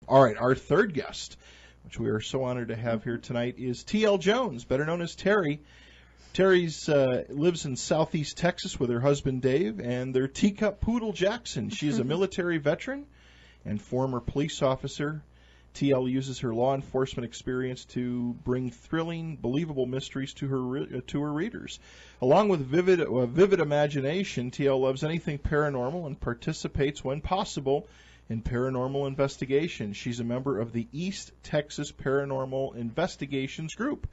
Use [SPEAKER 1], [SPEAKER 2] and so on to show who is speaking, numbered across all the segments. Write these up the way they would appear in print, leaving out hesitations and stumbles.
[SPEAKER 1] All right, our third guest, which we are so honored to have here tonight, is T.L. Jones, better known as Terry. Terry's lives in southeast Texas with her husband Dave and their teacup poodle Jackson. She is a military veteran and former police officer. TL uses her law enforcement experience to bring thrilling, believable mysteries to her readers. Along with vivid imagination, TL loves anything paranormal and participates, when possible, in paranormal investigation. She's a member of the East Texas Paranormal Investigations Group.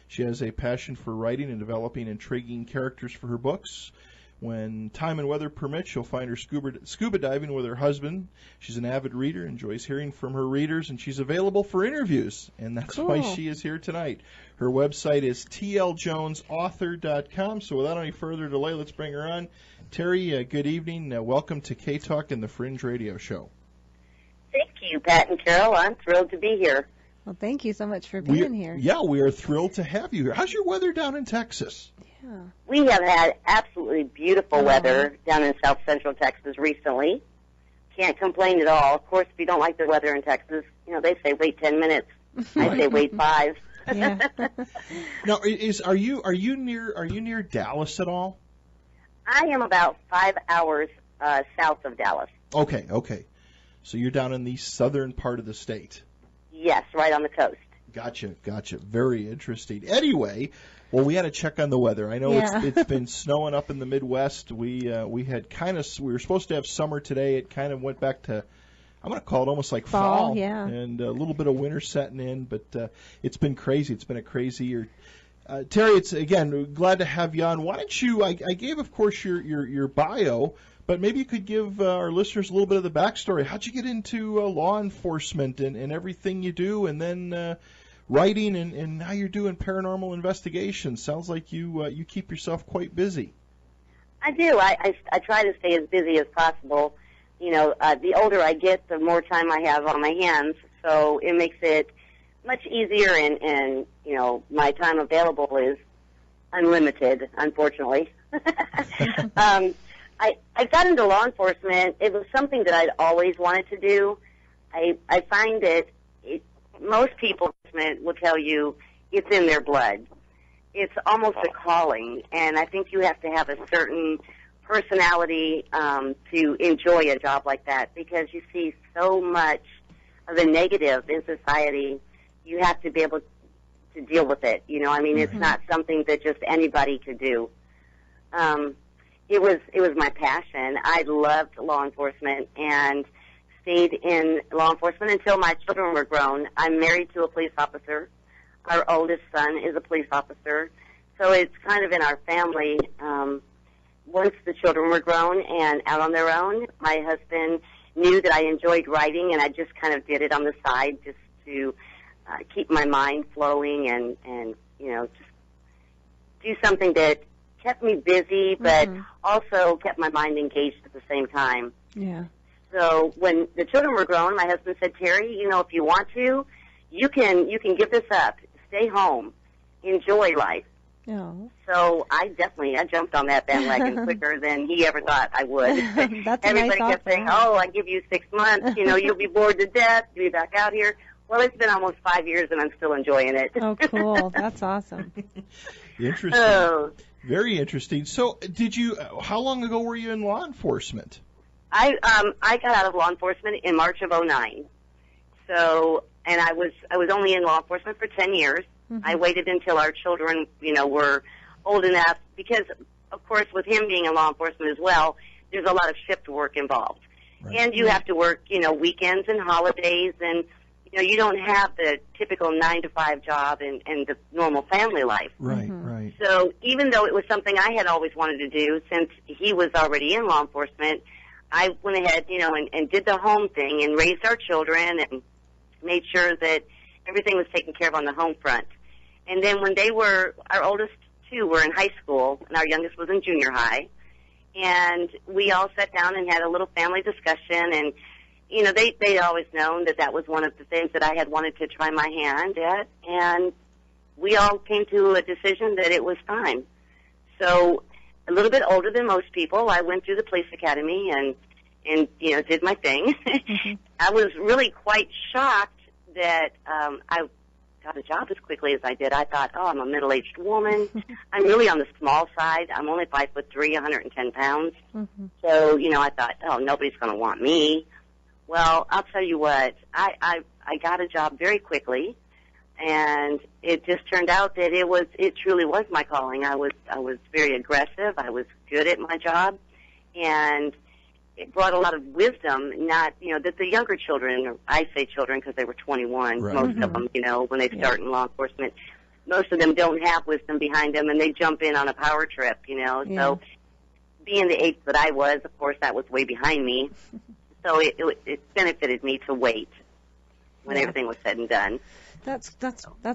[SPEAKER 1] She has a passion for writing and developing intriguing characters for her books. When time and weather permit, she'll find her scuba diving with her husband. She's an avid reader, enjoys hearing from her readers, and she's available for interviews, and that's why she is here tonight. Her website is tljonesauthor.com, so without any further delay, let's bring her on. Terry, good evening. Welcome to K-Talk and the Fringe Radio Show.
[SPEAKER 2] Thank you, Pat and Carol. I'm thrilled to be here.
[SPEAKER 3] Well, thank you so much for being here.
[SPEAKER 1] Yeah, we are thrilled to have you here. How's your weather down in Texas?
[SPEAKER 3] Yeah.
[SPEAKER 2] We have had absolutely beautiful weather down in south central Texas recently. Can't complain at all. Of course, if you don't like the weather in Texas, they say wait 10 minutes. I say wait 5.
[SPEAKER 3] Yeah.
[SPEAKER 1] Now, are you near Dallas at all?
[SPEAKER 2] I am about 5 hours south of Dallas.
[SPEAKER 1] Okay. So you're down in the southern part of the state.
[SPEAKER 2] Yes, right on the coast.
[SPEAKER 1] Gotcha. Very interesting. Anyway, well, we had to check on the weather. I know it's been snowing up in the Midwest. We were supposed to have summer today. It kind of went back to, I'm going to call it almost like fall.
[SPEAKER 3] Yeah.
[SPEAKER 1] And a little bit of winter setting in, but it's been crazy. It's been a crazy year. Terry, it's again glad to have you on. Why don't you? I gave, of course, your bio. But maybe you could give our listeners a little bit of the backstory. How'd you get into law enforcement and everything you do, and then writing and now you're doing paranormal investigations? Sounds like you keep yourself quite busy.
[SPEAKER 2] I do. I try to stay as busy as possible. The older I get, the more time I have on my hands, so it makes it much easier, and my time available is unlimited, unfortunately. I got into law enforcement. It was something that I'd always wanted to do. I find that most people will tell you it's in their blood. It's almost a calling, and I think you have to have a certain personality to enjoy a job like that, because you see so much of the negative in society. You have to be able to deal with it. It's not something that just anybody could do. It was my passion. I loved law enforcement and stayed in law enforcement until my children were grown. I'm married to a police officer. Our oldest son is a police officer. So it's kind of in our family. Once the children were grown and out on their own, my husband knew that I enjoyed writing, and I just kind of did it on the side just to keep my mind flowing and just do something that kept me busy, but also kept my mind engaged at the same time.
[SPEAKER 3] Yeah.
[SPEAKER 2] So when the children were grown, my husband said, Terry, if you want to, you can give this up. Stay home. Enjoy life.
[SPEAKER 3] Oh.
[SPEAKER 2] So I jumped on that bandwagon quicker than he ever thought I would.
[SPEAKER 3] That's
[SPEAKER 2] Everybody kept saying, I give you 6 months. You'll be bored to death. You'll be back out here. Well, it's been almost 5 years, and I'm still enjoying it.
[SPEAKER 3] Oh, cool. That's awesome.
[SPEAKER 1] Interesting. Very interesting. So, how long ago were you in law enforcement?
[SPEAKER 2] I got out of law enforcement in March of '09. So, and I was only in law enforcement for 10 years. I waited until our children, were old enough, because, of course, with him being in law enforcement as well, there's a lot of shift work involved. Right. And you have to work, weekends and holidays, and you don't have the typical 9-to-5 job and the normal family life.
[SPEAKER 1] Right, right.
[SPEAKER 2] So even though it was something I had always wanted to do, since he was already in law enforcement, I went ahead, and did the home thing and raised our children and made sure that everything was taken care of on the home front. And then when our oldest two were in high school, and our youngest was in junior high, and we all sat down and had a little family discussion, and they'd always known that was one of the things that I had wanted to try my hand at, and we all came to a decision that it was time. So a little bit older than most people, I went through the police academy and and, did my thing. I was really quite shocked that I got a job as quickly as I did. I thought, I'm a middle-aged woman. I'm really on the small side. I'm only 5'3", 110 pounds. So, I thought, nobody's going to want me. Well, I'll tell you what, I got a job very quickly, and it just turned out that it truly was my calling. I was very aggressive. I was good at my job, and it brought a lot of wisdom, that the younger children, or I say children because they were 21,
[SPEAKER 1] right.
[SPEAKER 2] most of them, when they start in law enforcement, most of them don't have wisdom behind them, and they jump in on a power trip, So being the age that I was, of course, that was way behind me. So it benefited me to wait when everything was said and done.
[SPEAKER 3] That's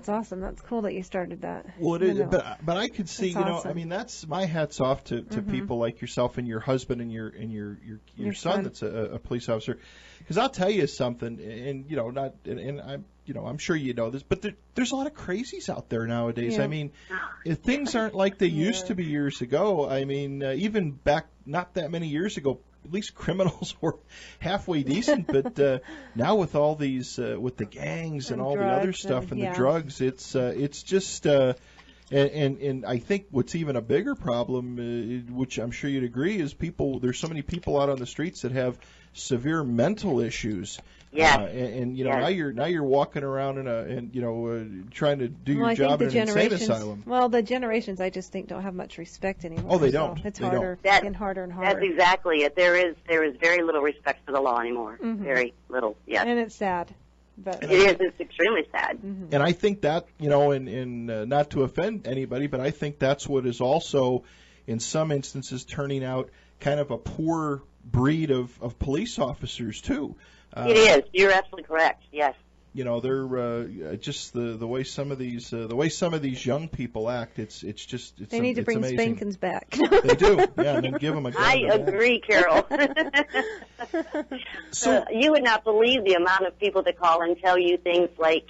[SPEAKER 3] awesome. That's cool that you started that.
[SPEAKER 1] Well, it is, but I could see,
[SPEAKER 3] That's awesome.
[SPEAKER 1] I mean, that's my hat's off to people like yourself and your husband and your son that's a police officer. Because I'll tell you something, and I'm sure you know this, but there's a lot of crazies out there nowadays.
[SPEAKER 3] Yeah.
[SPEAKER 1] I mean, if things aren't like they used to be years ago. I mean, even back not that many years ago, at least criminals were halfway decent, but now with all these, with the gangs and all the other stuff and the drugs, it's just, and I think what's even a bigger problem, which I'm sure you'd agree, is there's so many people out on the streets that have severe mental issues.
[SPEAKER 2] Yeah.
[SPEAKER 1] Now you're walking around trying to do your job in an insane asylum.
[SPEAKER 3] Well, the generations I just think don't have much respect anymore.
[SPEAKER 1] Oh, they don't.
[SPEAKER 3] So it's
[SPEAKER 1] they
[SPEAKER 3] harder,
[SPEAKER 1] don't.
[SPEAKER 3] getting harder and harder.
[SPEAKER 2] That's exactly it. There is very little respect for the law anymore. Very little. Yeah.
[SPEAKER 3] And it's sad. But
[SPEAKER 2] it is. It's extremely sad.
[SPEAKER 1] And I think that, and not to offend anybody, but I think that's what is also, in some instances, turning out kind of a poor breed of police officers too.
[SPEAKER 2] It is. You're absolutely correct. Yes.
[SPEAKER 1] They're just the way some of these young people act. It's
[SPEAKER 3] they need to bring
[SPEAKER 1] amazing.
[SPEAKER 3] spankings back.
[SPEAKER 1] They do. Yeah, and then give them a gun.
[SPEAKER 2] I agree, Carol.
[SPEAKER 1] So
[SPEAKER 2] you would not believe the amount of people that call and tell you things like,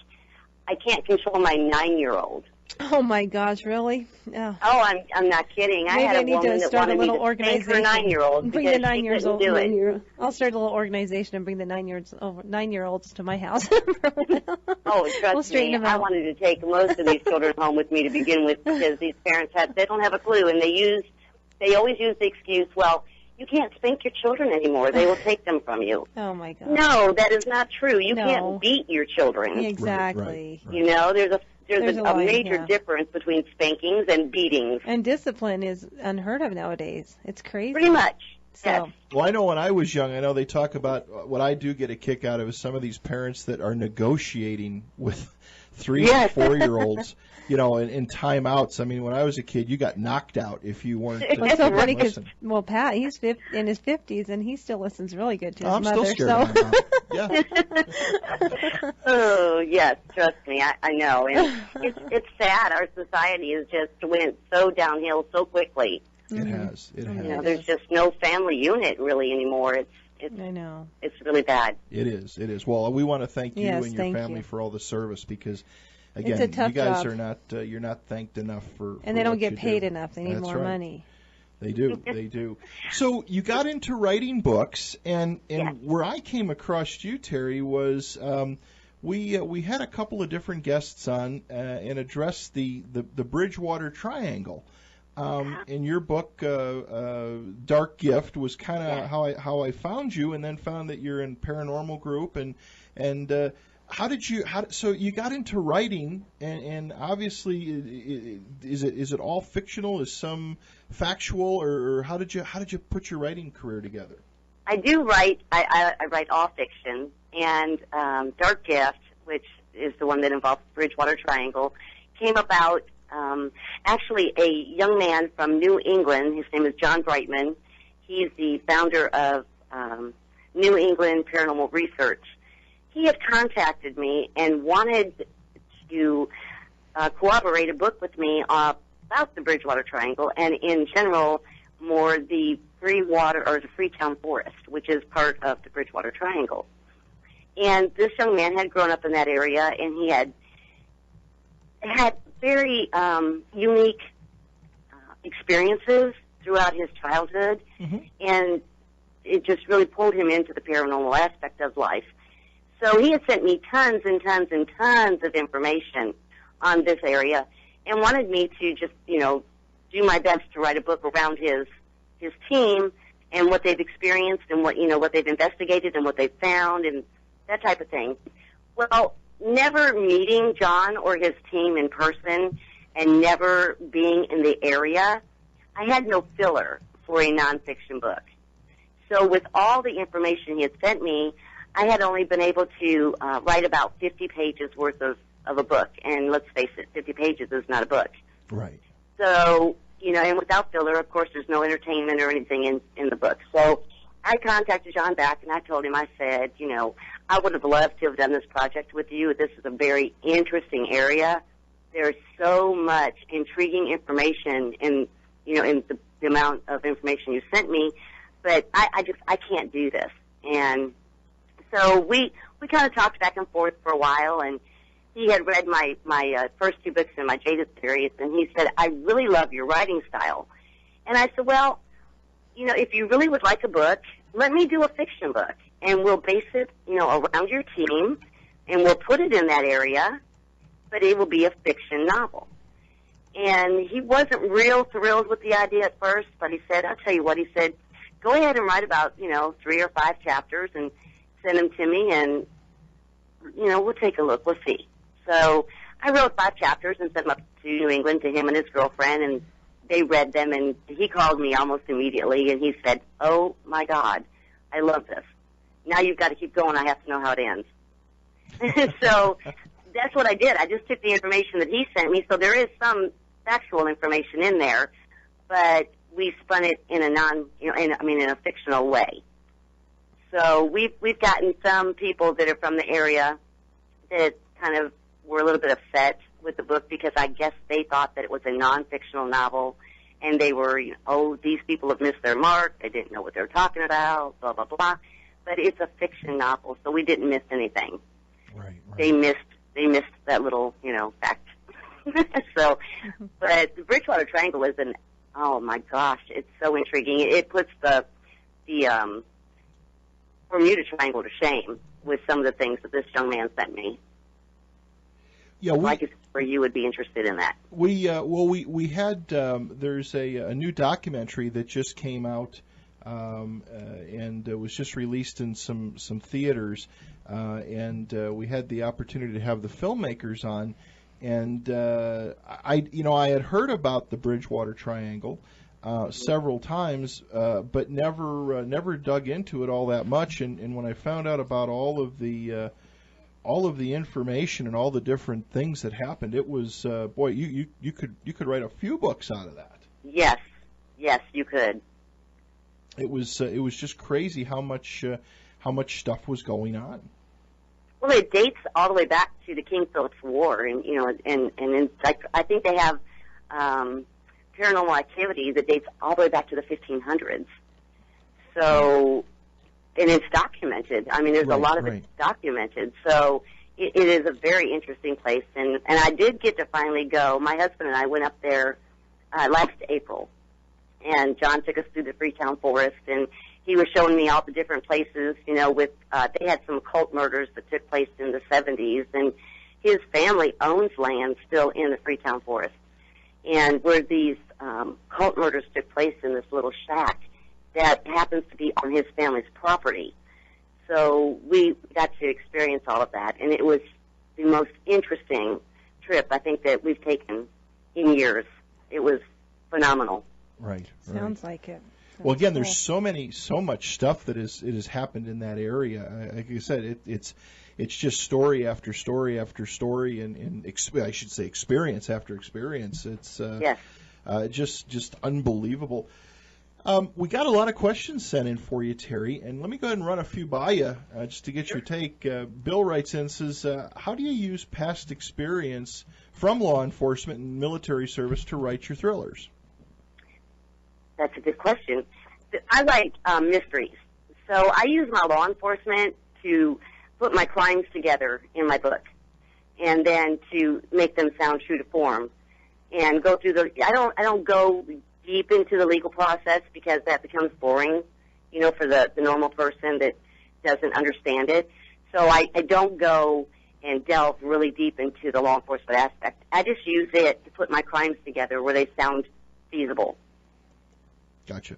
[SPEAKER 2] "I can't control my 9-year-old."
[SPEAKER 3] Oh my gosh, really? Yeah.
[SPEAKER 2] Oh, I'm not kidding.
[SPEAKER 3] Maybe
[SPEAKER 2] I had a
[SPEAKER 3] need
[SPEAKER 2] woman
[SPEAKER 3] to
[SPEAKER 2] that
[SPEAKER 3] start
[SPEAKER 2] wanted
[SPEAKER 3] a little
[SPEAKER 2] me to
[SPEAKER 3] organization.
[SPEAKER 2] spank her 9-year-old
[SPEAKER 3] Bring
[SPEAKER 2] because
[SPEAKER 3] the 9
[SPEAKER 2] she
[SPEAKER 3] years
[SPEAKER 2] couldn't
[SPEAKER 3] old.
[SPEAKER 2] do it.
[SPEAKER 3] I'll start a little organization and bring the 9-year-olds to my house.
[SPEAKER 2] Oh, trust
[SPEAKER 3] We'll straighten
[SPEAKER 2] me,
[SPEAKER 3] them
[SPEAKER 2] I
[SPEAKER 3] out.
[SPEAKER 2] wanted to take most of these children home with me to begin with because these parents they don't have a clue, and they always use the excuse, well, you can't spank your children anymore. They will take them from you.
[SPEAKER 3] Oh my God.
[SPEAKER 2] No, that is not true. You
[SPEAKER 3] No.
[SPEAKER 2] can't beat your children.
[SPEAKER 3] Exactly.
[SPEAKER 2] Right. There's a
[SPEAKER 3] line,
[SPEAKER 2] major difference between spankings and beatings.
[SPEAKER 3] And discipline is unheard of nowadays. It's crazy.
[SPEAKER 2] Pretty much.
[SPEAKER 3] So,
[SPEAKER 2] Yes.
[SPEAKER 1] Well, I know when I was young, I know they talk about what I do get a kick out of is some of these parents that are negotiating with 3 and 4-year-olds, in timeouts. I mean, when I was a kid, you got knocked out if you weren't.
[SPEAKER 3] Well, it's so funny because,
[SPEAKER 1] listen.
[SPEAKER 3] Pat, he's in his 50s, and he still listens really good to his
[SPEAKER 1] I'm
[SPEAKER 3] mother.
[SPEAKER 1] still scared
[SPEAKER 3] so.
[SPEAKER 1] of my mom. Yeah.
[SPEAKER 2] Oh, yes, trust me, I know. And it's sad. Our society has just went so downhill so quickly.
[SPEAKER 1] It has. It has.
[SPEAKER 2] There's just no family unit really anymore.
[SPEAKER 3] I know.
[SPEAKER 2] It's really bad.
[SPEAKER 1] It is. It is. Well, we want to thank you
[SPEAKER 3] Yes,
[SPEAKER 1] and your
[SPEAKER 3] thank
[SPEAKER 1] family
[SPEAKER 3] you.
[SPEAKER 1] for all the service because,
[SPEAKER 3] It's
[SPEAKER 1] again,
[SPEAKER 3] a tough
[SPEAKER 1] you guys
[SPEAKER 3] job.
[SPEAKER 1] are not you're not thanked enough for
[SPEAKER 3] And they don't
[SPEAKER 1] what
[SPEAKER 3] get
[SPEAKER 1] you
[SPEAKER 3] paid
[SPEAKER 1] do.
[SPEAKER 3] enough. They need
[SPEAKER 1] That's
[SPEAKER 3] more
[SPEAKER 1] right.
[SPEAKER 3] money.
[SPEAKER 1] They do. They do. So you got into writing books, and
[SPEAKER 2] Yes.
[SPEAKER 1] where I came across you, Terry, was we had a couple of different guests on and addressed the Bridgewater Triangle. In your book, Dark Gift was kind of how I found you, and then found that you're in paranormal group, and so you got into writing, and obviously is it all fictional? Is some factual, or how did you put your writing career together?
[SPEAKER 2] I do write. I write all fiction, and Dark Gift, which is the one that involves Bridgewater Triangle, came about. Actually, a young man from New England, his name is John Brightman. He's the founder of New England Paranormal Research. He had contacted me and wanted to cooperate a book with me about the Bridgewater Triangle and, in general, more the Freetown Forest, which is part of the Bridgewater Triangle. And this young man had grown up in that area, and he had very unique experiences throughout his childhood.
[SPEAKER 1] Mm-hmm.
[SPEAKER 2] And it just really pulled him into the paranormal aspect of life. So he had sent me tons and tons and tons of information on this area and wanted me to just, do my best to write a book around his team and what they've experienced and what they've investigated and what they've found and that type of thing. Well, never meeting John or his team in person and never being in the area, I had no filler for a nonfiction book. So with all the information he had sent me, I had only been able to write about 50 pages worth of a book. And let's face it, 50 pages is not a book.
[SPEAKER 1] Right.
[SPEAKER 2] So, and without filler, of course, there's no entertainment or anything in the book. So I contacted John back, and I told him, I said, I would have loved to have done this project with you. This is a very interesting area. There's so much intriguing information in the amount of information you sent me, but I can't do this. And so we kind of talked back and forth for a while, and he had read my first two books in my Jaded series, and he said, I really love your writing style. And I said, well, if you really would like a book, let me do a fiction book, and we'll base it, around your team, and we'll put it in that area, but it will be a fiction novel. And he wasn't real thrilled with the idea at first, but he said, I'll tell you what, he said, go ahead and write about, 3 or 5 chapters and send them to me, and, we'll take a look. We'll see. So I wrote 5 chapters and sent them up to New England to him and his girlfriend, and they read them, and he called me almost immediately, and he said, oh, my God, I love this. Now you've got to keep going. I have to know how it ends. So that's what I did. I just took the information that he sent me, so there is some factual information in there, but we spun it in in a fictional way. So we've gotten some people that are from the area that kind of were a little bit upset with the book because I guess they thought that it was a non-fictional novel, and they were, these people have missed their mark. They didn't know what they were talking about, blah, blah, blah. But it's a fiction novel, so we didn't miss anything.
[SPEAKER 1] Right.
[SPEAKER 2] They missed that little, fact. So, but the Bridgewater Triangle is oh my gosh, it's so intriguing. It puts the Bermuda Triangle to shame with some of the things that this young man sent me.
[SPEAKER 1] Yeah,
[SPEAKER 2] I guess where you would be interested in that.
[SPEAKER 1] We had there's a new documentary that just came out and was just released in some theaters, and we had the opportunity to have the filmmakers on, and I had heard about the Bridgewater Triangle several times, but never dug into it all that much, and when I found out about all of the information and all the different things that happened, it was boy, you could write a few books out of that.
[SPEAKER 2] Yes, you could.
[SPEAKER 1] It was just crazy how much stuff was going on.
[SPEAKER 2] Well, it dates all the way back to the King Philip's War, and I think they have paranormal activity that dates all the way back to the 1500s. So. And it's documented. I mean, there's a lot of it documented. So it is a very interesting place. And I did get to finally go. My husband and I went up there last April. And John took us through the Freetown Forest. And he was showing me all the different places, they had some occult murders that took place in the 70s. And his family owns land still in the Freetown Forest. And where these cult murders took place in this little shack, that happens to be on his family's property. So we got to experience all of that, and it was the most interesting trip I think that we've taken in years. It was phenomenal.
[SPEAKER 1] Right.
[SPEAKER 3] Sounds like it.
[SPEAKER 1] Well, again, there's so much stuff that has happened in that area. Like you said, it's just story after story after story, and I should say experience after experience. It's just unbelievable. We got a lot of questions sent in for you, Terry, and let me go ahead and run a few by you just to get your take. Bill writes in and says, how do you use past experience from law enforcement and military service to write your thrillers?
[SPEAKER 2] That's a good question. I write mysteries. So I use my law enforcement to put my crimes together in my book and then to make them sound true to form and go through I don't go deep into the legal process because that becomes boring for the normal person that doesn't understand it. So I don't go and delve really deep into the law enforcement aspect. I just use it to put my crimes together where they sound feasible.
[SPEAKER 1] Gotcha.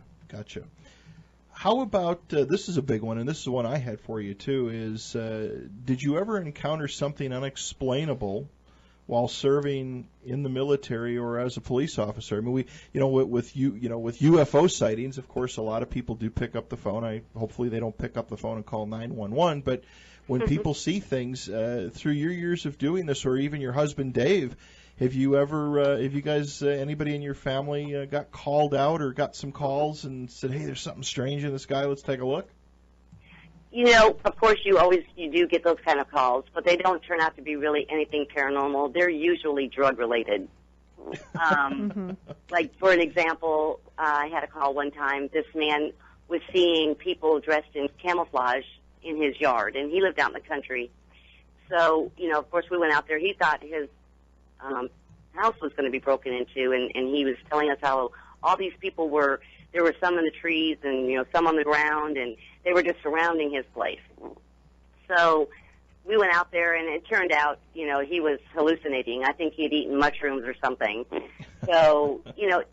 [SPEAKER 1] How about, this is a big one, and this is one I had for you too, is did you ever encounter something unexplainable while serving in the military or as a police officer? I mean, with UFO sightings, of course, a lot of people do pick up the phone. Hopefully they don't pick up the phone and call 911, but when people see things through your years of doing this, or even your husband Dave, have you guys, anybody in your family got called out or got some calls and said, hey, there's something strange in this guy, let's take a look?
[SPEAKER 2] Of course you do get those kind of calls, but they don't turn out to be really anything paranormal. They're usually drug related. Like, for an example, I had a call one time. This man was seeing people dressed in camouflage in his yard, and he lived out in the country. So, of course, we went out there. He thought his house was going to be broken into, and he was telling us how all these people there were some in the trees and, some on the ground, and they were just surrounding his place. So we went out there, and it turned out, he was hallucinating. I think he had eaten mushrooms or something. So,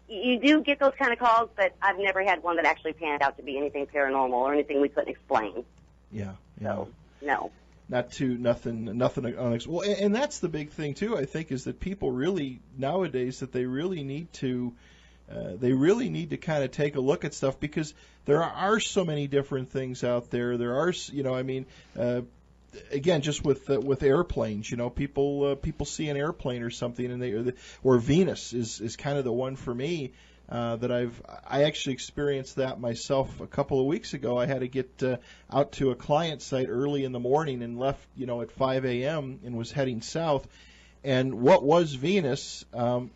[SPEAKER 2] you do get those kind of calls, but I've never had one that actually panned out to be anything paranormal or anything we couldn't explain.
[SPEAKER 1] Yeah.
[SPEAKER 2] So, no.
[SPEAKER 1] Nothing unexplainable. Well, and that's the big thing too, I think, is that people really nowadays that they really need to kind of take a look at stuff, because there are so many different things out there. There are, again, just with airplanes, people see an airplane or something, and or Venus is kind of the one for me. That I actually experienced that myself a couple of weeks ago. I had to get out to a client site early in the morning and left, at 5 a.m. and was heading south. And what was Venus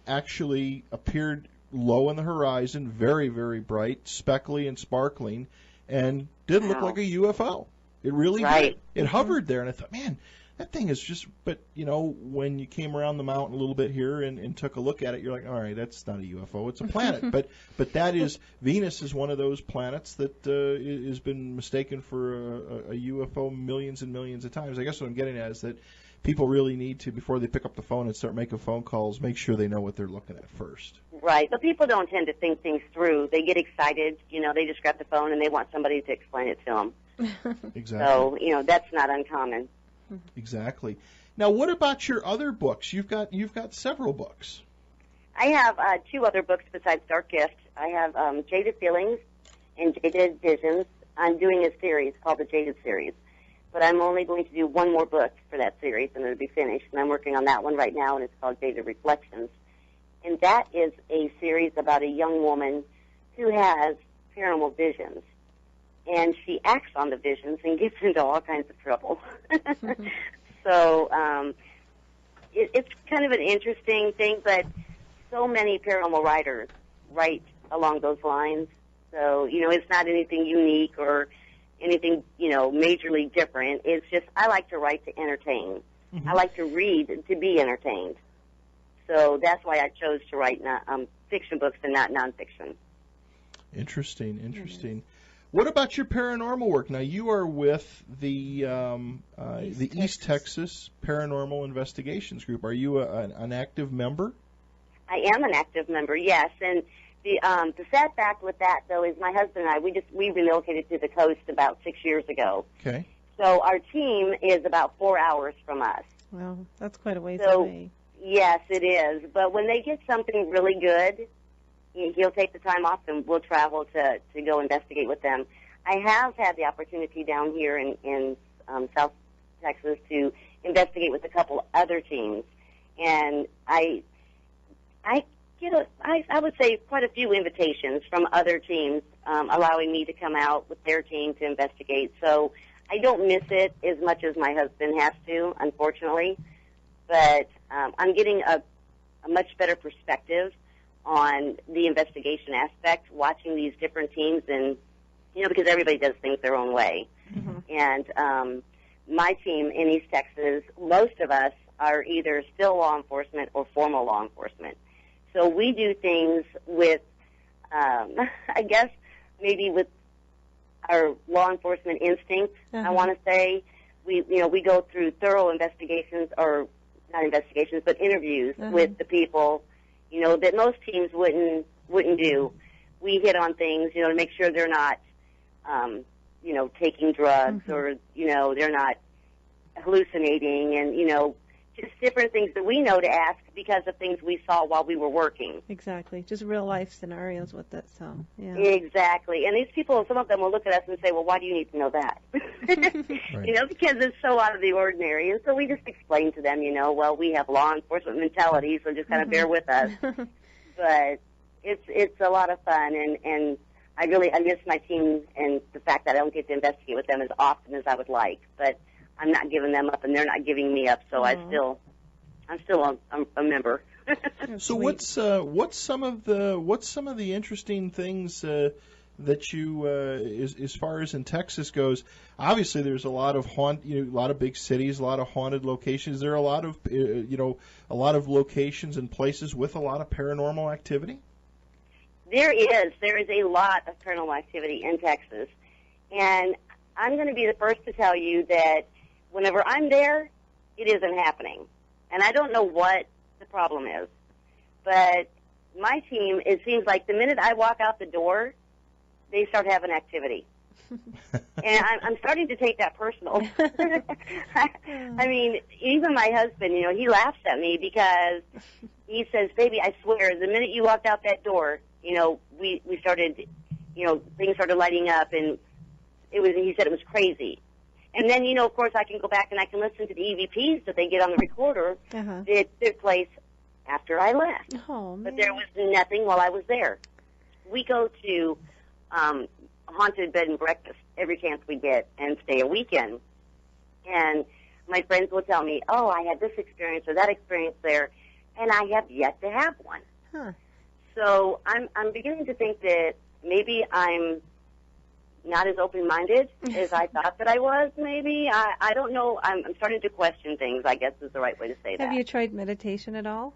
[SPEAKER 1] actually appeared low on the horizon, very, very bright, speckly and sparkling, and did look like a UFO. It really did. It hovered there, and I thought, man, that thing is just, but, when you came around the mountain a little bit here and took a look at it, you're like, all right, that's not a UFO, it's a planet. but that is, Venus is one of those planets that has been mistaken for a UFO millions and millions of times. I guess what I'm getting at is that people really need to, before they pick up the phone and start making phone calls, make sure they know what they're looking at first.
[SPEAKER 2] Right, but people don't tend to think things through. They get excited, they just grab the phone and they want somebody to explain it to them.
[SPEAKER 1] Exactly.
[SPEAKER 2] So, that's not uncommon.
[SPEAKER 1] Exactly. Now, what about your other books? You've got several books.
[SPEAKER 2] I have two other books besides Dark Gift. I have Jaded Feelings and Jaded Visions. I'm doing a series called the Jaded Series, but I'm only going to do one more book for that series, and it'll be finished. And I'm working on that one right now, and it's called Jaded Reflections. And that is a series about a young woman who has paranormal visions. And she acts on the visions and gets into all kinds of trouble. So it's kind of an interesting thing, but so many paranormal writers write along those lines. So, it's not anything unique or anything, majorly different. It's just I like to write to entertain. I like to read to be entertained. So that's why I chose to write fiction books and not nonfiction.
[SPEAKER 1] Interesting. What about your paranormal work? Now, you are with the East Texas Paranormal Investigations Group. Are you an active member?
[SPEAKER 2] I am an active member, yes. And the sad fact with that, though, is my husband and I, we relocated to the coast about 6 years ago.
[SPEAKER 1] Okay.
[SPEAKER 2] So our team is about 4 hours from us.
[SPEAKER 3] Well, that's quite a ways away.
[SPEAKER 2] Yes, it is. But when they get something really good, he'll take the time off and we'll travel to go investigate with them. I have had the opportunity down here in South Texas to investigate with a couple other teams, and I get I would say quite a few invitations from other teams allowing me to come out with their team to investigate. So I don't miss it as much as my husband has to, unfortunately, but I'm getting a much better perspective on the investigation aspect, watching these different teams, and because everybody does things their own way. And my team in East Texas, most of us are either still law enforcement or former law enforcement. So we do things with, I guess, maybe with our law enforcement instinct. I want to say we go through thorough investigations, or not investigations, but interviews with the people, that most teams wouldn't do. We hit on things, to make sure they're not, taking drugs or they're not hallucinating, and just different things that we know to ask because of things we saw while we were working.
[SPEAKER 3] Exactly. Just real life scenarios with it. So, yeah.
[SPEAKER 2] Exactly. And these people, some of them will look at us and say, well, why do you need to know that?
[SPEAKER 1] Right.
[SPEAKER 2] Because it's so out of the ordinary. And so we just explain to them, well, we have law enforcement mentality, so just kind of bear with us. But it's a lot of fun, and I miss my team and the fact that I don't get to investigate with them as often as I would like. But I'm not giving them up, and they're not giving me up. So I'm still a member.
[SPEAKER 1] So what's some of the interesting things that you as far as in Texas goes? Obviously, there's a lot of a lot of big cities, a lot of haunted locations. There are a lot of a lot of locations and places with a lot of paranormal activity.
[SPEAKER 2] There is a lot of paranormal activity in Texas, and I'm going to be the first to tell you that whenever I'm there, it isn't happening. And I don't know what the problem is. But my team, it seems like the minute I walk out the door, they start having activity. And I'm starting to take that personal. I mean, even my husband, he laughs at me because he says, baby, I swear, the minute you walked out that door, we started, things started lighting up, and he said it was crazy. And then, of course, I can go back and I can listen to the EVPs that they get on the recorder that took place after I left.
[SPEAKER 3] Oh, man.
[SPEAKER 2] But there was nothing while I was there. We go to haunted bed and breakfast every chance we get and stay a weekend. And my friends will tell me, oh, I had this experience or that experience there, and I have yet to have one.
[SPEAKER 3] Huh.
[SPEAKER 2] So I'm beginning to think that maybe I'm not as open-minded as I thought that I was, maybe. I don't know. I'm starting to question things, I guess is the right way to say that.
[SPEAKER 3] Have you tried meditation at all?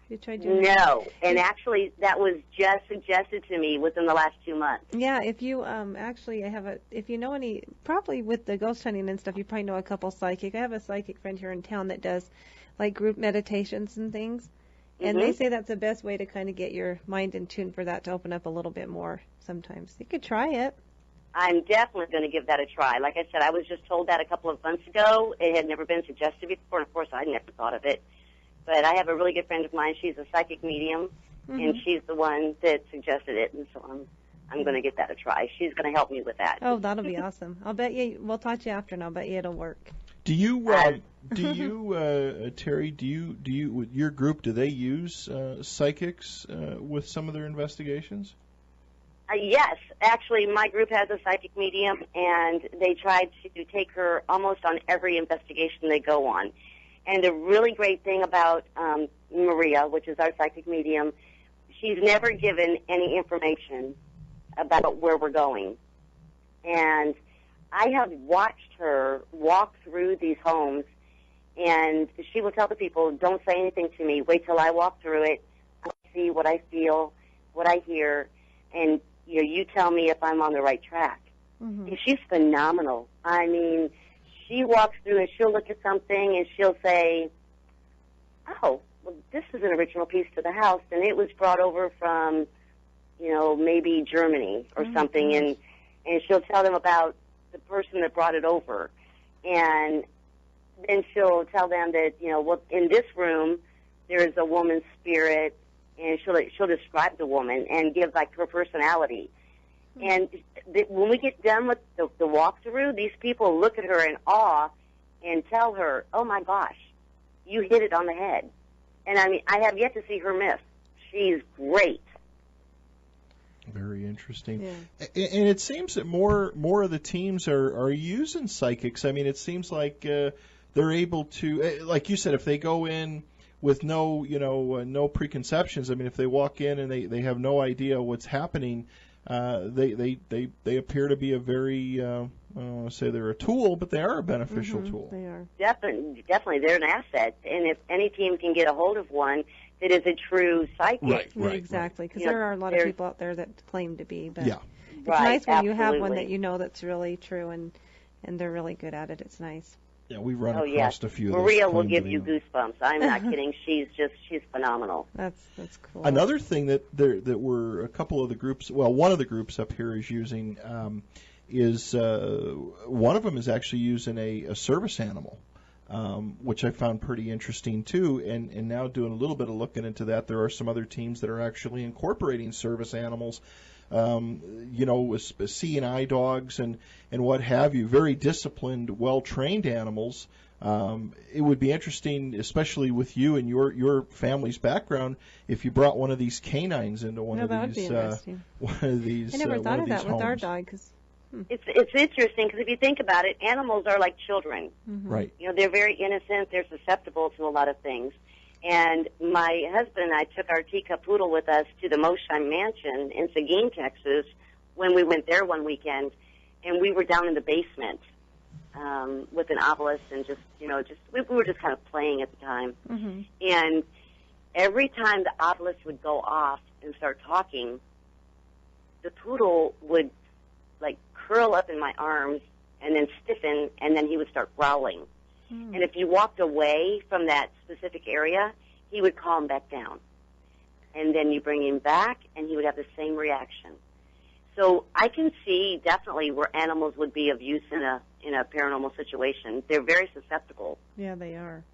[SPEAKER 3] You tried doing
[SPEAKER 2] No, and actually that was just suggested to me within the last 2 months.
[SPEAKER 3] Yeah, if you if you know any, probably with the ghost hunting and stuff, you probably know a couple psychic. I have a psychic friend here in town that does like group meditations and things. And they say that's the best way to kind of get your mind in tune for that to open up a little bit more sometimes. You could try it.
[SPEAKER 2] I'm definitely going to give that a try. Like I said, I was just told that a couple of months ago. It had never been suggested before, and of course I never thought of it. But I have a really good friend of mine. She's a psychic medium, and she's the one that suggested it, and so I'm going to give that a try. She's going to help me with that.
[SPEAKER 3] Oh, that'll be awesome. I'll bet you, we'll talk to you after, and I'll bet you it'll work.
[SPEAKER 1] Do you, Terry, with your group, do they use psychics with some of their investigations?
[SPEAKER 2] Yes. Actually, my group has a psychic medium, and they try to take her almost on every investigation they go on. And the really great thing about Maria, which is our psychic medium, she's never given any information about where we're going. And I have watched her walk through these homes, and she will tell the people, don't say anything to me. Wait till I walk through it. I see what I feel, what I hear, and you tell me if I'm on the right track. And she's phenomenal. I mean, she walks through and she'll look at something and she'll say, oh, well, this is an original piece to the house, and it was brought over from, maybe Germany or something, and she'll tell them about the person that brought it over. And then she'll tell them that, in this room there is a woman's spirit, and she'll describe the woman and give, like, her personality. And when we get done with the walkthrough, these people look at her in awe and tell her, oh, my gosh, you hit it on the head. And, I mean, I have yet to see her miss. She's great.
[SPEAKER 1] Very interesting.
[SPEAKER 3] Yeah.
[SPEAKER 1] And it seems that more of the teams are using psychics. I mean, it seems like they're able to, like you said, if they go in with no preconceptions, I mean, if they walk in and they have no idea what's happening, they appear to be a very, I don't want to say they're a tool, but they are a beneficial tool.
[SPEAKER 3] They are.
[SPEAKER 2] Definitely, they're an asset. And if any team can get a hold of one that is a true psychic.
[SPEAKER 1] Right.
[SPEAKER 3] Exactly, because there are a lot of people out there that claim to be. But
[SPEAKER 1] yeah.
[SPEAKER 3] It's nice when you have one
[SPEAKER 2] absolutely.
[SPEAKER 3] that you know that's really true and they're really good at it. It's nice.
[SPEAKER 1] Yeah, we've run
[SPEAKER 2] Oh,
[SPEAKER 1] across
[SPEAKER 2] yes.
[SPEAKER 1] a few of those.
[SPEAKER 2] Maria will
[SPEAKER 1] claim
[SPEAKER 2] give
[SPEAKER 1] to
[SPEAKER 2] you
[SPEAKER 1] be-
[SPEAKER 2] goosebumps. I'm not kidding. She's phenomenal.
[SPEAKER 3] That's cool.
[SPEAKER 1] Another thing that we're a couple of the groups, well, one of the groups up here is using is one of them is actually using a service animal, which I found pretty interesting too. And now doing a little bit of looking into that, there are some other teams that are actually incorporating service animals. With C&I dogs and what have you, very disciplined, well-trained animals. It would be interesting, especially with you and your family's background, if you brought one of these canines into one of these.
[SPEAKER 3] I never thought of that with our dog.
[SPEAKER 2] It's interesting because if you think about it, animals are like children.
[SPEAKER 3] Mm-hmm.
[SPEAKER 1] Right.
[SPEAKER 2] They're very innocent. They're susceptible to a lot of things. And my husband and I took our teacup poodle with us to the Mosheim Mansion in Seguin, Texas, when we went there one weekend, and we were down in the basement with an obelisk, and we were just kind of playing at the time.
[SPEAKER 3] Mm-hmm.
[SPEAKER 2] And every time the obelisk would go off and start talking, the poodle would like curl up in my arms and then stiffen, and then he would start growling. And if you walked away from that specific area, he would calm back down. And then you bring him back, and he would have the same reaction. So I can see definitely where animals would be of use in a paranormal situation. They're very susceptible.
[SPEAKER 3] Yeah, they are.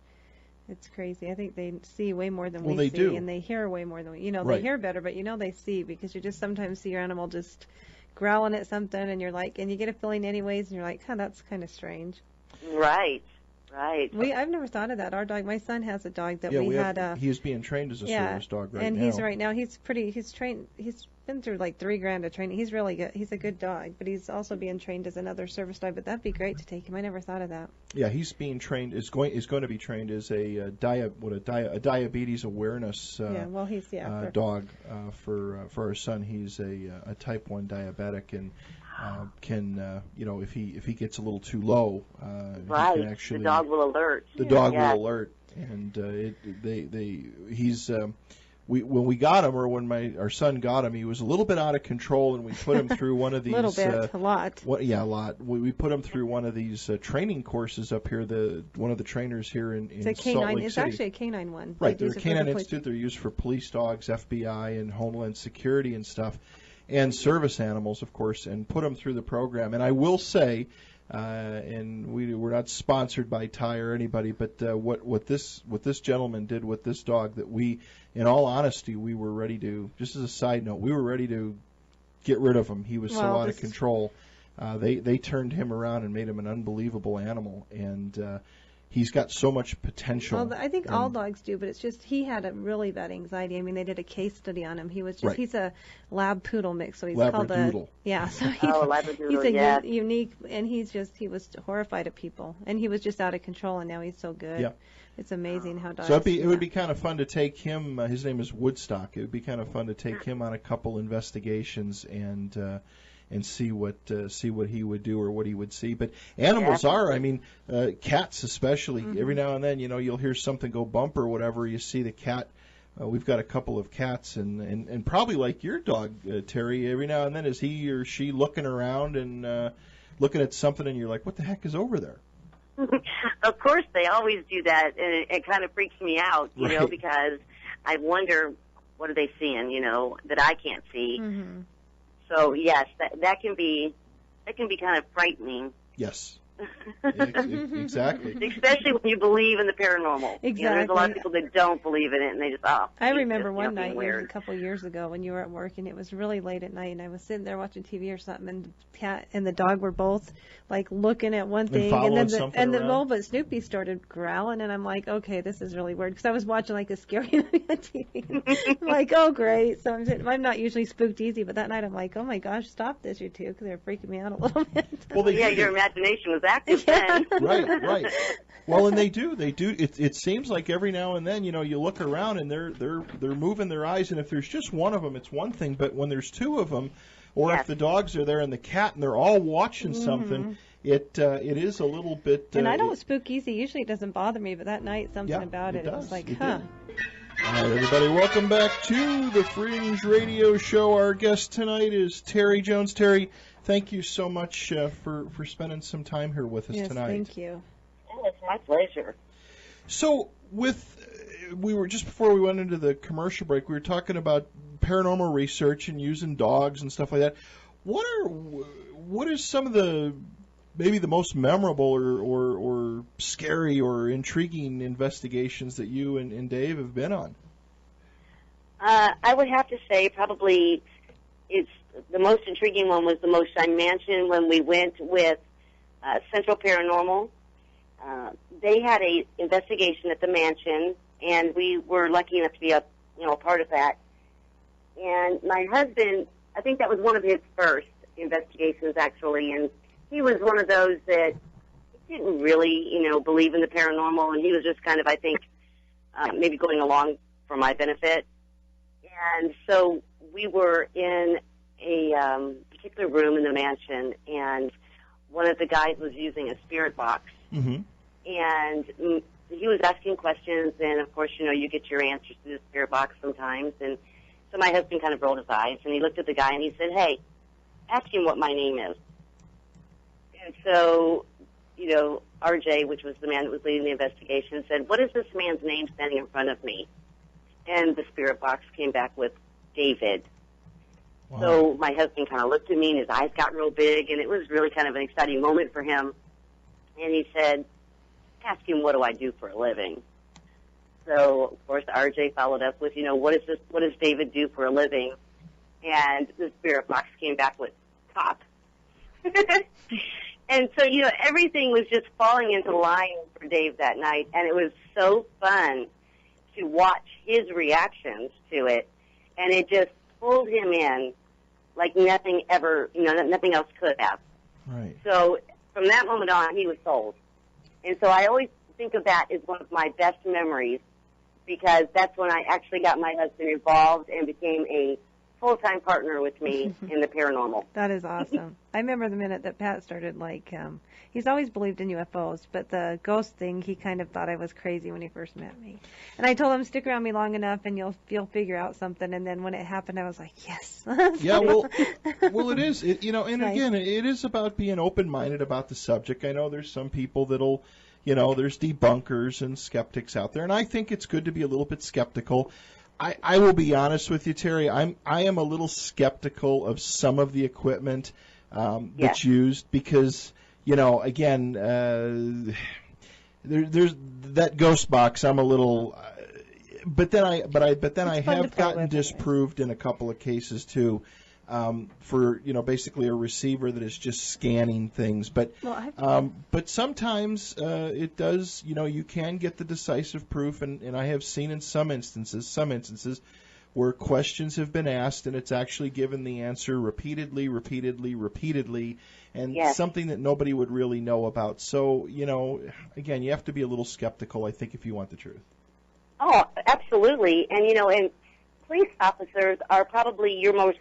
[SPEAKER 3] It's crazy. I think they see way more than
[SPEAKER 1] Well,
[SPEAKER 3] we
[SPEAKER 1] they
[SPEAKER 3] see,
[SPEAKER 1] do.
[SPEAKER 3] and they hear way more than we.
[SPEAKER 1] Right.
[SPEAKER 3] They hear better, but they see because you just sometimes see your animal just growling at something, and you're like, and you get a feeling anyways, and you're like, that's kind of strange.
[SPEAKER 2] Right. Right.
[SPEAKER 3] I've never thought of that. Our dog, my son has a dog that we had.
[SPEAKER 1] He's being trained as a service dog right now.
[SPEAKER 3] And he's trained. He's been through like $3,000 of training. He's really good. He's a good dog, but he's also being trained as another service dog. But that'd be great to take him. I never thought of that.
[SPEAKER 1] Yeah, he's being trained. Is going to be trained as a diabetes awareness dog for our son. He's a type 1 diabetic and. Can if he gets a little too low,
[SPEAKER 2] right.
[SPEAKER 1] He can actually,
[SPEAKER 2] the dog will alert.
[SPEAKER 1] The dog will alert, and when we got him, or when our son got him, he was a little bit out of control, and we put him through one of these.
[SPEAKER 3] A little bit, a lot.
[SPEAKER 1] A lot. We put him through one of these training courses up here. One of the trainers here in
[SPEAKER 3] it's a canine.
[SPEAKER 1] Salt Lake
[SPEAKER 3] it's
[SPEAKER 1] City.
[SPEAKER 3] Actually a canine one.
[SPEAKER 1] Right, they're a canine institute. They're used for police dogs, FBI, and Homeland Security and stuff. And service animals, of course, and put them through the program. And I will say, and we're not sponsored by Ty or anybody, but what this gentleman did with this dog, that we, in all honesty, we were ready to. Just as a side note, we were ready to get rid of him. He was so out of control. They turned him around and made him an unbelievable animal, and he's got so much potential.
[SPEAKER 3] Well, I think all dogs do, but it's just he had a really bad anxiety. I mean, they did a case study on him. He was just he's a lab poodle mix, so he's called a So he's a unique, and he was horrified at people, and he was just out of control, and now he's so good.
[SPEAKER 1] Yeah.
[SPEAKER 3] It's amazing how dogs.
[SPEAKER 1] So it would be kind of fun to take him. His name is Woodstock. It would be kind of fun to take him on a couple investigations and see what he would do or what he would see. But animals are, I mean, cats especially. Mm-hmm. Every now and then, you'll hear something go bump or whatever. You see the cat. We've got a couple of cats, and probably like your dog, Terry. Every now and then, is he or she looking around and looking at something, and you're like, what the heck is over there?
[SPEAKER 2] Of course, they always do that, and it kind of freaks me out, you know, because I wonder what are they seeing, that I can't see.
[SPEAKER 3] Mm-hmm.
[SPEAKER 2] So yes, that can be kind of frightening.
[SPEAKER 1] Yes. Exactly.
[SPEAKER 2] Especially when you believe in the paranormal.
[SPEAKER 3] Exactly.
[SPEAKER 2] There's a lot of people that don't believe in it, and they just
[SPEAKER 3] I remember one night, it was a couple of years ago, when you were at work, and it was really late at night, and I was sitting there watching TV or something, and the cat and the dog were both like looking at one thing, and then but Snoopy started growling, and I'm like, okay, this is really weird, because I was watching like a scary movie on TV. I'm like, oh great. So I'm not usually spooked easy, but that night I'm like, oh my gosh, stop this, you two, because they're freaking me out a little bit.
[SPEAKER 2] Well, your imagination was active then.
[SPEAKER 1] Right. Well, and they do. It seems like every now and then, you look around and they're moving their eyes, and if there's just one of them, it's one thing. But when there's two of them, or if the dogs are there and the cat, and they're all watching something, it is a little bit.
[SPEAKER 3] And I don't spook easy. Usually it doesn't bother me, but that night something about it was like,
[SPEAKER 1] Did. All right, everybody, welcome back to the Fringe Radio Show. Our guest tonight is Terry Jones. Terry, thank you so much for spending some time here with us tonight.
[SPEAKER 3] Yes, thank you.
[SPEAKER 2] Oh, it's my pleasure.
[SPEAKER 1] So, we were just before we went into the commercial break, we were talking about paranormal research and using dogs and stuff like that. What is some of the maybe the most memorable or scary or intriguing investigations that you and Dave have been on?
[SPEAKER 2] I would have to say probably it's the most intriguing one was the Moshine Mansion when we went with Central Paranormal. They had a investigation at the mansion, and we were lucky enough to be a part of that. And my husband, I think that was one of his first investigations actually, and he was one of those that didn't really, believe in the paranormal, and he was just kind of, I think, maybe going along for my benefit. And so we were in a particular room in the mansion, and one of the guys was using a spirit box.
[SPEAKER 1] Mm-hmm.
[SPEAKER 2] And he was asking questions, and, of course, you get your answers to the spirit box sometimes. And so my husband kind of rolled his eyes, and he looked at the guy, and he said, "Hey, ask him what my name is." And so, RJ, which was the man that was leading the investigation, said, "What is this man's name standing in front of me?" And the spirit box came back with David.
[SPEAKER 1] Wow.
[SPEAKER 2] So my husband kind of looked at me, and his eyes got real big, and it was really kind of an exciting moment for him. And he said, "Ask him, what do I do for a living?" So, of course, RJ followed up with, what does David do for a living? And the spirit box came back with cop. And so, everything was just falling into line for Dave that night, and it was so fun to watch his reactions to it, and it just pulled him in like nothing ever, nothing else could have.
[SPEAKER 1] Right.
[SPEAKER 2] So from that moment on, he was sold. And so I always think of that as one of my best memories, because that's when I actually got my husband involved and became a full-time partner with me in the paranormal.
[SPEAKER 3] That is awesome. I remember the minute that Pat started, he's always believed in UFOs, but the ghost thing, he kind of thought I was crazy when he first met me. And I told him, stick around me long enough and you'll figure out something. And then when it happened, I was like, yes.
[SPEAKER 1] Yeah, well, it is. And
[SPEAKER 3] Nice.
[SPEAKER 1] Again, it is about being open-minded about the subject. I know there's some people that'll, there's debunkers and skeptics out there, and I think it's good to be a little bit skeptical. I will be honest with you, Terry. I am a little skeptical of some of the equipment that's used because, again, there's that ghost box. I'm a little, but then I have gotten disproved in a couple of cases too. For basically a receiver that is just scanning things, but sometimes it does. You can get the decisive proof, and I have seen in some instances where questions have been asked and it's actually given the answer repeatedly, and something that nobody would really know about. So again, you have to be a little skeptical, I think, if you want the truth.
[SPEAKER 2] Oh, absolutely, and and police officers are probably your most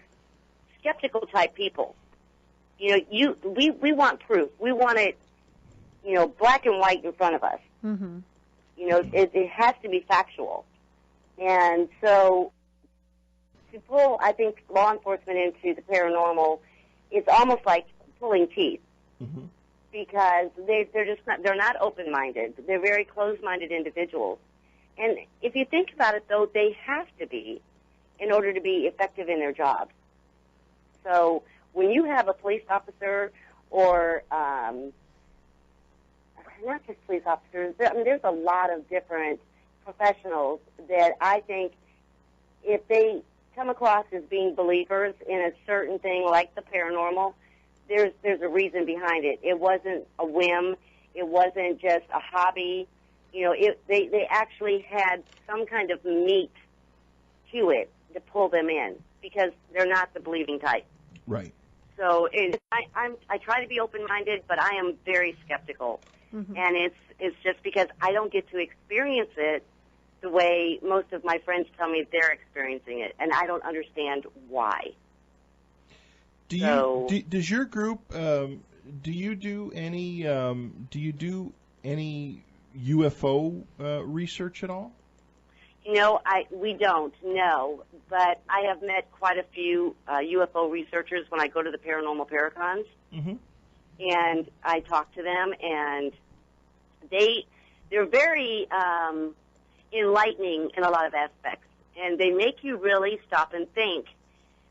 [SPEAKER 2] skeptical type people. We want proof. We want it, black and white in front of us.
[SPEAKER 3] Mm-hmm.
[SPEAKER 2] It has to be factual. And so to pull, I think, law enforcement into the paranormal, it's almost like pulling teeth.
[SPEAKER 1] Mm-hmm.
[SPEAKER 2] Because they're not open-minded. They're very closed-minded individuals. And if you think about it, though, they have to be in order to be effective in their jobs. So when you have a police officer or not just police officers, there's a lot of different professionals that I think if they come across as being believers in a certain thing like the paranormal, there's a reason behind it. It wasn't a whim. It wasn't just a hobby. They actually had some kind of meat to it to pull them in because they're not the believing type.
[SPEAKER 1] Right.
[SPEAKER 2] So I try to be open-minded, but I am very skeptical, and it's just because I don't get to experience it the way most of my friends tell me they're experiencing it, and I don't understand why.
[SPEAKER 1] Does your group do you do any UFO research at all?
[SPEAKER 2] We don't, no. But I have met quite a few UFO researchers when I go to the Paranormal Paracons.
[SPEAKER 1] Mm-hmm.
[SPEAKER 2] And I talk to them, and they're very enlightening in a lot of aspects. And they make you really stop and think,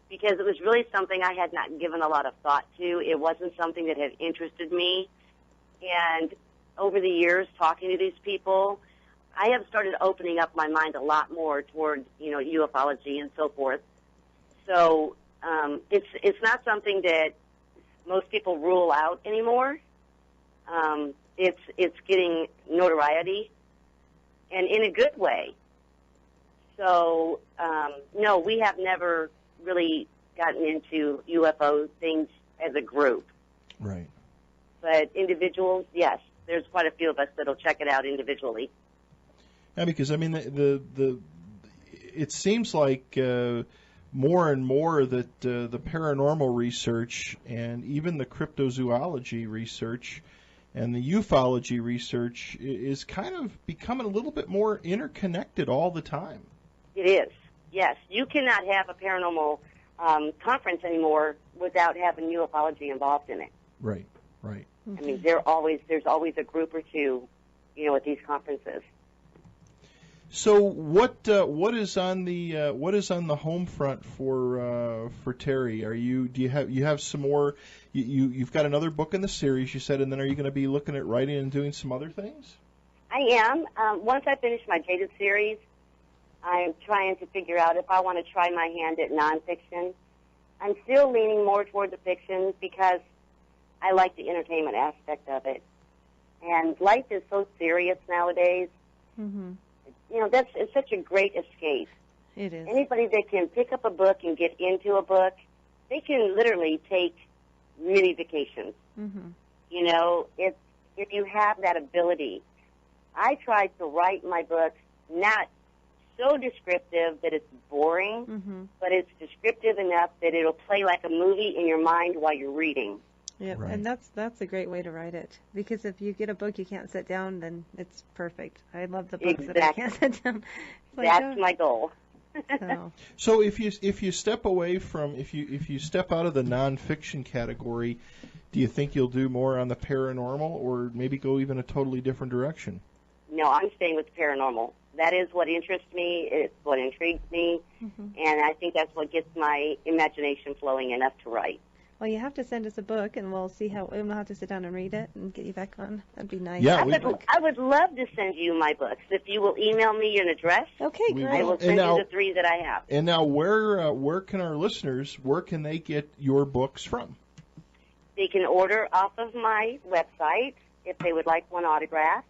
[SPEAKER 2] because it was really something I had not given a lot of thought to. It wasn't something that had interested me. And over the years, talking to these people, I have started opening up my mind a lot more toward, ufology and so forth. So it's not something that most people rule out anymore. It's getting notoriety, and in a good way. So, no, we have never really gotten into UFO things as a group.
[SPEAKER 1] Right.
[SPEAKER 2] But individuals, yes, there's quite a few of us that'll check it out individually.
[SPEAKER 1] Yeah, because I mean, it seems like more and more that the paranormal research and even the cryptozoology research and the ufology research is kind of becoming a little bit more interconnected all the time.
[SPEAKER 2] It is, yes. You cannot have a paranormal conference anymore without having ufology involved in it.
[SPEAKER 1] Right, right.
[SPEAKER 2] I mean, there's always a group or two, at these conferences.
[SPEAKER 1] So what is on the home front for Terry? Do you have some more? You've got another book in the series, you said, and then are you going to be looking at writing and doing some other things?
[SPEAKER 2] I am. Once I finish my Jaded series, I'm trying to figure out if I want to try my hand at nonfiction. I'm still leaning more toward the fiction because I like the entertainment aspect of it. And life is so serious nowadays.
[SPEAKER 3] Mm-hmm.
[SPEAKER 2] It's such a great escape.
[SPEAKER 3] It is.
[SPEAKER 2] Anybody that can pick up a book and get into a book, they can literally take mini vacations.
[SPEAKER 3] Mm-hmm.
[SPEAKER 2] If you have that ability. I try to write my books not so descriptive that it's boring,
[SPEAKER 3] mm-hmm.
[SPEAKER 2] but it's descriptive enough that it'll play like a movie in your mind while you're reading.
[SPEAKER 3] Yeah,
[SPEAKER 1] right.
[SPEAKER 3] And that's a great way to write it, because if you get a book you can't sit down, then it's perfect. I love the books that I can't sit down.
[SPEAKER 2] That's my goal.
[SPEAKER 1] So if you step away from if you step out of the nonfiction category, do you think you'll do more on the paranormal, or maybe go even a totally different direction?
[SPEAKER 2] No, I'm staying with the paranormal. That is what interests me. It's what intrigues me,
[SPEAKER 3] mm-hmm.
[SPEAKER 2] and I think that's what gets my imagination flowing enough to write.
[SPEAKER 3] Well, you have to send us a book, and we'll have to sit down and read it and get you back on. That'd be nice.
[SPEAKER 1] Yeah,
[SPEAKER 2] I would love to send you my books. If you will email me an address,
[SPEAKER 3] okay, great.
[SPEAKER 2] I will send you the 3 that I have.
[SPEAKER 1] And now, where can our listeners, where can they get your books from?
[SPEAKER 2] They can order off of my website if they would like one autographed,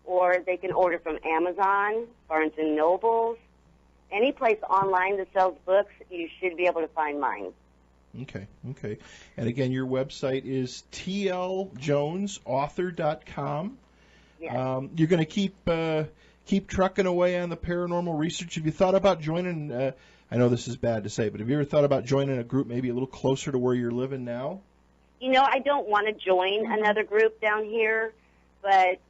[SPEAKER 2] or they can order from Amazon, Barnes & Nobles, any place online that sells books. You should be able to find mine.
[SPEAKER 1] Okay. And again, your website is tljonesauthor.com.
[SPEAKER 2] Yes.
[SPEAKER 1] You're going to keep trucking away on the paranormal research. Have you thought about joining, I know this is bad to say, but have you ever thought about joining a group maybe a little closer to where you're living now?
[SPEAKER 2] I don't want to join another group down here, but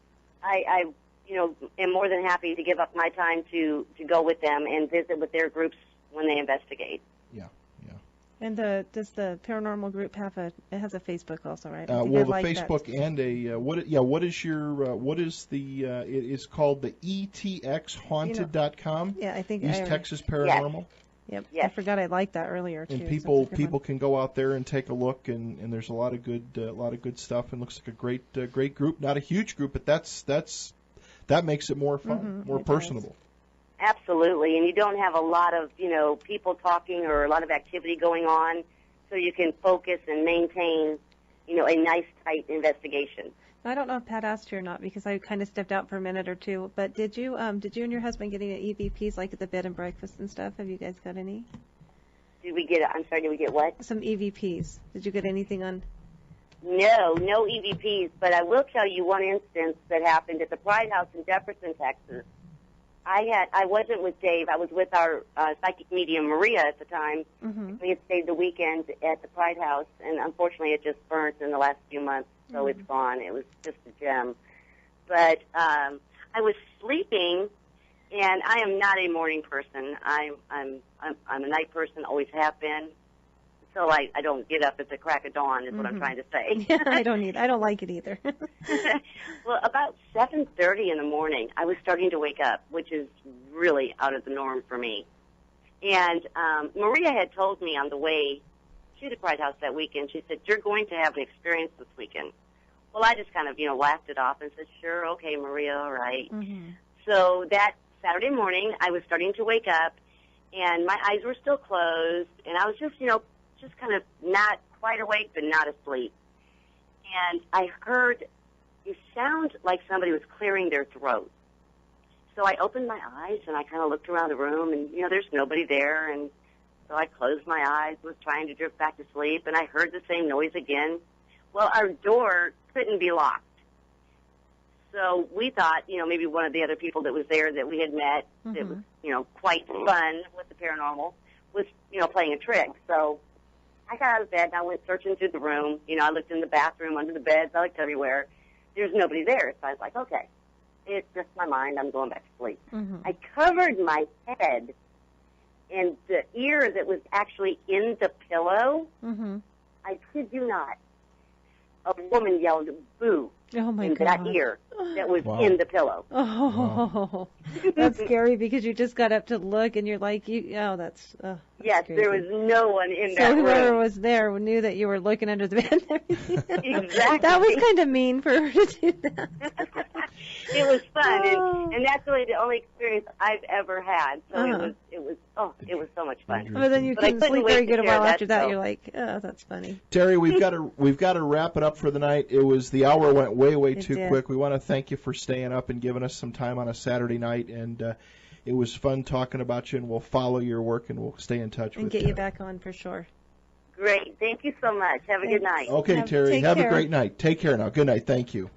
[SPEAKER 2] I am more than happy to give up my time to go with them and visit with their groups when they investigate.
[SPEAKER 1] Yeah.
[SPEAKER 3] And does the paranormal group it has a Facebook also, right?
[SPEAKER 1] The Facebook and it is called the ETXHaunted.com.
[SPEAKER 3] Yeah, I think
[SPEAKER 1] East Texas Paranormal.
[SPEAKER 3] Yep.
[SPEAKER 2] Yes.
[SPEAKER 3] I forgot I liked that earlier too.
[SPEAKER 1] And people can go out there and take a look, and there's a lot of good stuff, and looks like a great group. Not a huge group, but that makes it more fun, more personable.
[SPEAKER 3] Does.
[SPEAKER 2] Absolutely, and you don't have a lot of people talking or a lot of activity going on, so you can focus and maintain a nice tight investigation.
[SPEAKER 3] I don't know if Pat asked you or not, because I kind of stepped out for a minute or two. But did you and your husband get any EVPs like at the bed and breakfast and stuff? Have you guys got any?
[SPEAKER 2] Did we get what?
[SPEAKER 3] Some EVPs. Did you get anything on?
[SPEAKER 2] No EVPs. But I will tell you one instance that happened at the Pride House in Jefferson, Texas. I wasn't with Dave. I was with our psychic medium, Maria, at the time.
[SPEAKER 3] Mm-hmm.
[SPEAKER 2] We had stayed the weekend at the Pride House, and unfortunately it just burnt in the last few months, so it's gone. It was just a gem. But I was sleeping And I am not a morning person. I'm a night person, always have been. So I don't get up at the crack of dawn is what I'm trying to say.
[SPEAKER 3] Yeah, I don't like it either.
[SPEAKER 2] Well, about 7:30 in the morning, I was starting to wake up, which is really out of the norm for me. And Maria had told me on the way to the Pride House that weekend, she said, "You're going to have an experience this weekend." Well, I just kind of, laughed it off and said, "Sure, okay, Maria, all right." So that Saturday morning, I was starting to wake up, and my eyes were still closed, and I was just, just kind of not quite awake, but not asleep. And I heard a sound like somebody was clearing their throat. So I opened my eyes, and I kind of looked around the room, and, there's nobody there. And so I closed my eyes, was trying to drift back to sleep, and I heard the same noise again. Well, our door couldn't be locked. So we thought, maybe one of the other people that was there that we had met that was, quite fun with the paranormal was, playing a trick. So I got out of bed and I went searching through the room. I looked in the bathroom, under the beds, I looked everywhere. There's nobody there. So I was like, okay, it's just my mind. I'm going back to sleep. I covered my head, and the ear that was actually in the pillow, I kid you not, a woman yelled, "Boo!" in that ear that was in the pillow.
[SPEAKER 3] Oh, that's scary because you just got up to look and you're like, that's
[SPEAKER 2] yes,
[SPEAKER 3] crazy.
[SPEAKER 2] There was no one in that
[SPEAKER 3] room. So whoever
[SPEAKER 2] room
[SPEAKER 3] was there knew that you were looking under the bed and everything.
[SPEAKER 2] Exactly.
[SPEAKER 3] That was kind of mean for her to do that.
[SPEAKER 2] It was fun, and that's really the only experience I've ever had. So it was so much fun.
[SPEAKER 3] But then you couldn't sleep very good a while after that. You're like, oh, that's funny.
[SPEAKER 1] Terry, we've got to wrap it up for the night. The hour went way too quick. We want to thank you for staying up and giving us some time on a Saturday night, and it was fun talking about you. And we'll follow your work and we'll stay in touch with you.
[SPEAKER 3] And get you back on for sure.
[SPEAKER 2] Great, thank you so much. Have a good night.
[SPEAKER 1] Okay, Terry, have a great night. Take care now. Good night. Thank you.